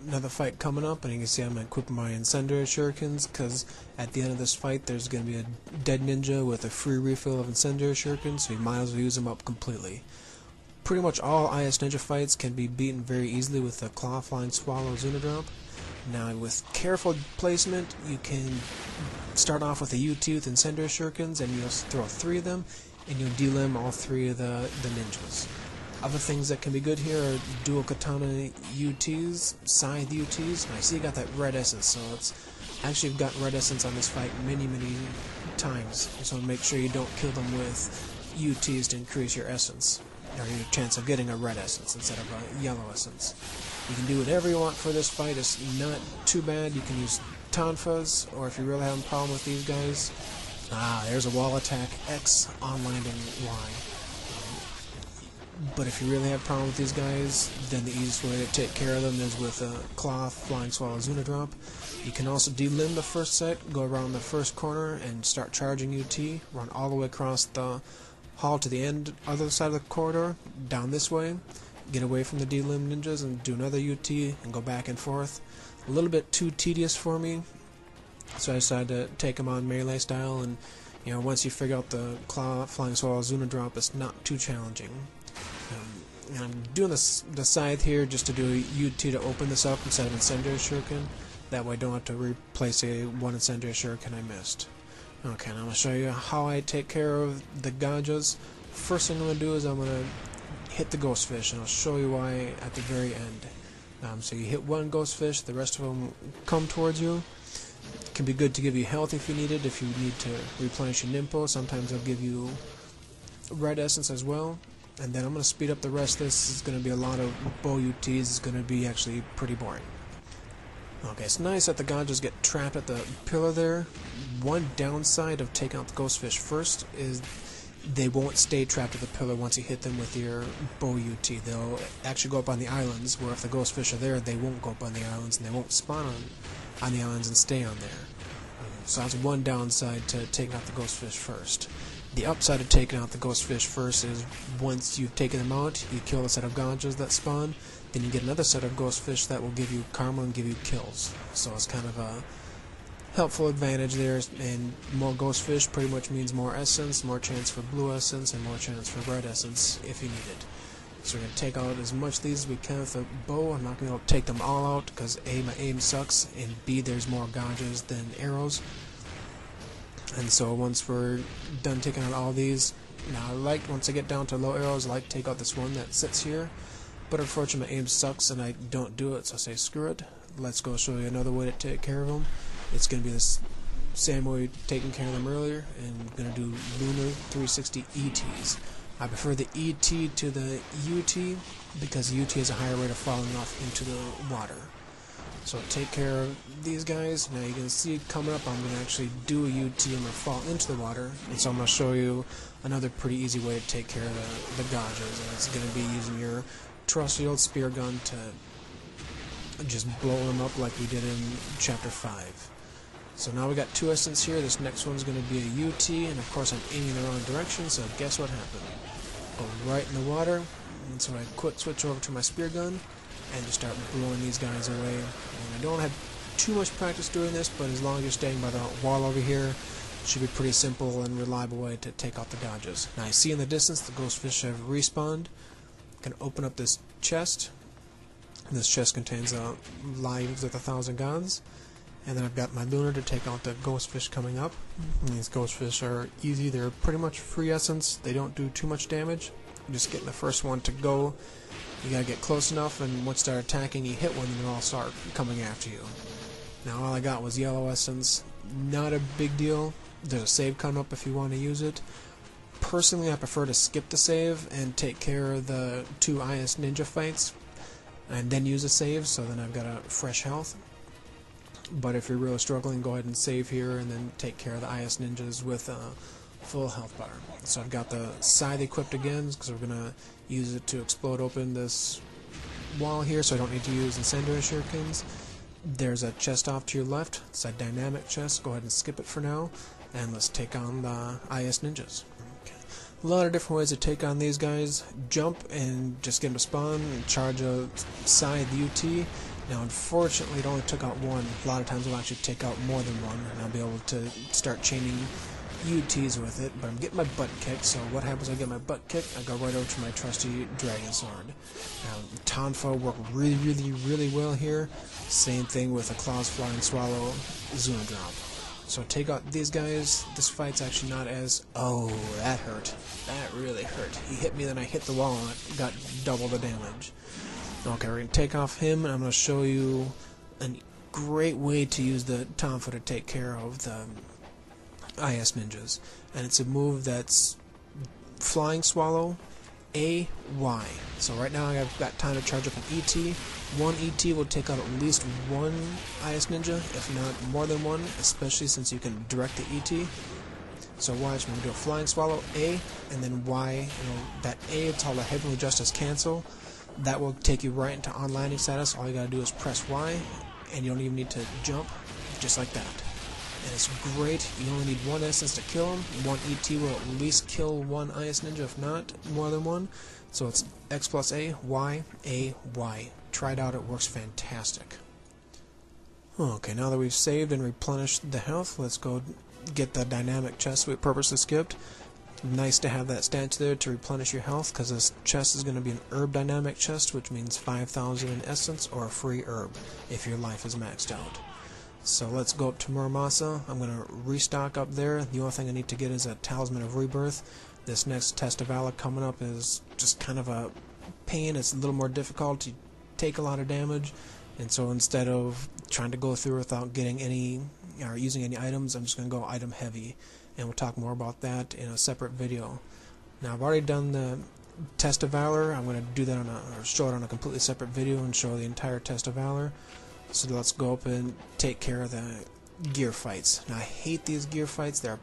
another fight coming up, and you can see I'm equipping my incendiary shurikens, because at the end of this fight there's going to be a dead ninja with a free refill of incendiary shurikens, so you might as well use them up completely. Pretty much all IS Ninja fights can be beaten very easily with the Claw Flying Swallow Drop. Now, with careful placement, you can start off with a UT with incendiary shurikens, and you'll throw 3 of them, and you'll delimb all 3 of the ninjas. Other things that can be good here are dual katana UTs, scythe UTs. I see you got that red essence, so it's actually you've got red essence on this fight many times. So make sure you don't kill them with UTs to increase your essence, or your chance of getting a red essence instead of a yellow essence. You can do whatever you want for this fight. It's not too bad. You can use tonfas, or if you really have a problem with these guys, there's a wall attack X on landing Y. But if you really have a problem with these guys, then the easiest way to take care of them is with a Claw Flying Swallow Drop. You can also delimb the first set, go around the first corner and start charging UT, run all the way across the hall to the other side of the corridor, down this way, get away from the delimb ninjas and do another UT and go back and forth. A little bit too tedious for me, so I decided to take them on melee style, and once you figure out the Claw Flying Swallow Drop, it's not too challenging. And I'm doing the scythe here just to do a UT to open this up instead of incendiary shuriken. That way I don't have to replace one incendiary shuriken I missed. Okay, now I'm going to show you how I take care of the Gajas. First thing I'm going to do is I'm going to hit the ghost fish, and I'll show you why at the very end. So you hit one ghost fish, the rest of them come towards you. It can be good to give you health if you need it, if you need to replenish your Nimpo. Sometimes they'll give you red essence as well. And then I'm going to speed up the rest. This is going to be a lot of bow UTs. It's going to be actually pretty boring. Okay, it's nice that the Gajas get trapped at the pillar there. One downside of taking out the ghost fish first is they won't stay trapped at the pillar once you hit them with your bow UT. They'll actually go up on the islands, where if the ghost fish are there, they won't go up on the islands, and they won't spawn on the islands and stay on there. So that's one downside to taking out the ghost fish first. The upside of taking out the ghost fish first is once you've taken them out, you kill a set of Gajas that spawn, then you get another set of ghost fish that will give you karma and give you kills. So it's kind of a helpful advantage there, and more ghost fish pretty much means more essence, more chance for blue essence, and more chance for red essence if you need it. So we're going to take out as much of these as we can with the bow. I'm not going to be able to take them all out because A, my aim sucks, and B, there's more Gajas than arrows. And so once we're done taking out all these, now once I get down to low arrows, I like to take out this one that sits here. But unfortunately my aim sucks and I don't do it, so I say screw it. Let's go show you another way to take care of them. It's going to be this same way taking care of them earlier, and I'm going to do Lunar 360 ETs. I prefer the ET to the UT because UT has a higher rate of falling off into the water. So take care of these guys. Now you can see coming up I'm going to actually do a UT and I'm going to fall into the water. And so I'm going to show you another pretty easy way to take care of the Gajas. And it's going to be using your trusty old spear gun to just blow them up like we did in Chapter 5. So now we got 2 essence here. This next one's going to be a UT, and of course I'm aiming the wrong direction, so guess what happened? Go right in the water, and so I quick switch over to my spear gun and just start blowing these guys away. And I don't have too much practice doing this, but as long as you're staying by the wall over here, it should be a pretty simple and reliable way to take out the Gajas. Now I see in the distance the ghost fish have respawned. I can open up this chest. This chest contains lives of 1,000 gods. And then I've got my Lunar to take out the ghost fish coming up. And these ghost fish are easy. They're pretty much free essence. They don't do too much damage. I'm just getting the first one to go. You gotta get close enough, and once they start attacking, you hit one and they'll all start coming after you. Now all I got was yellow essence. Not a big deal. There's a save coming up if you want to use it. Personally, I prefer to skip the save and take care of the 2 IS Ninja fights and then use a save, so then I've got a fresh health. But if you're really struggling, go ahead and save here and then take care of the IS Ninjas with a full health bar. So I've got the scythe equipped again because we're going to use it to explode open this wall here, so I don't need to use incendiary shurikens. There's a chest off to your left. It's a dynamic chest. Go ahead and skip it for now, and let's take on the IS Ninjas. Okay. A lot of different ways to take on these guys. Jump and just get them to spawn, and charge a scythe UT, Now unfortunately it only took out one. A lot of times I'll actually take out more than one, and I'll be able to start chaining UTs with it, but I'm getting my butt kicked, so what happens when I get my butt kicked? I go right over to my trusty Dragon Sword. Now, Tonfa work really well here. Same thing with a Claws, Flying Swallow, Zuna Drop. So take out these guys. This fight's actually not as... Oh, that hurt. That really hurt. He hit me, then I hit the wall, and it got double the damage. Okay, we're going to take off him, and I'm going to show you a great way to use the Tonfa to take care of the IS ninjas, and it's a move that's Flying Swallow A Y. So right now I've got time to charge up an ET. One ET will take out at least one IS ninja, if not more than one, especially since you can direct the ET. So watch, I'm going to do a Flying Swallow A, and then Y. That A, it's called a Heavenly Justice Cancel. That will take you right into on landing status. All you got to do is press Y, and you don't even need to jump, just like that. And it's great. You only need one essence to kill him. One ET will at least kill one IS ninja, if not more than one. So it's X plus A, Y, A, Y. Try it out, it works fantastic. Okay, now that we've saved and replenished the health, let's go get the dynamic chest we purposely skipped. Nice to have that statue there to replenish your health, because this chest is going to be an herb dynamic chest, which means 5,000 in essence or a free herb if your life is maxed out. So let's go up to Muramasa. I'm going to restock up there. The only thing I need to get is a Talisman of Rebirth. This next test of Valor coming up is just kind of a pain. It's a little more difficult. You take a lot of damage, and so instead of trying to go through without getting any or using any items, I'm just going to go item heavy, and we'll talk more about that in a separate video. Now I've already done the test of Valor. I'm going to do that on or show it on a completely separate video and show the entire test of Valor. So let's go up and take care of the gear fights. Now I hate these gear fights. They're a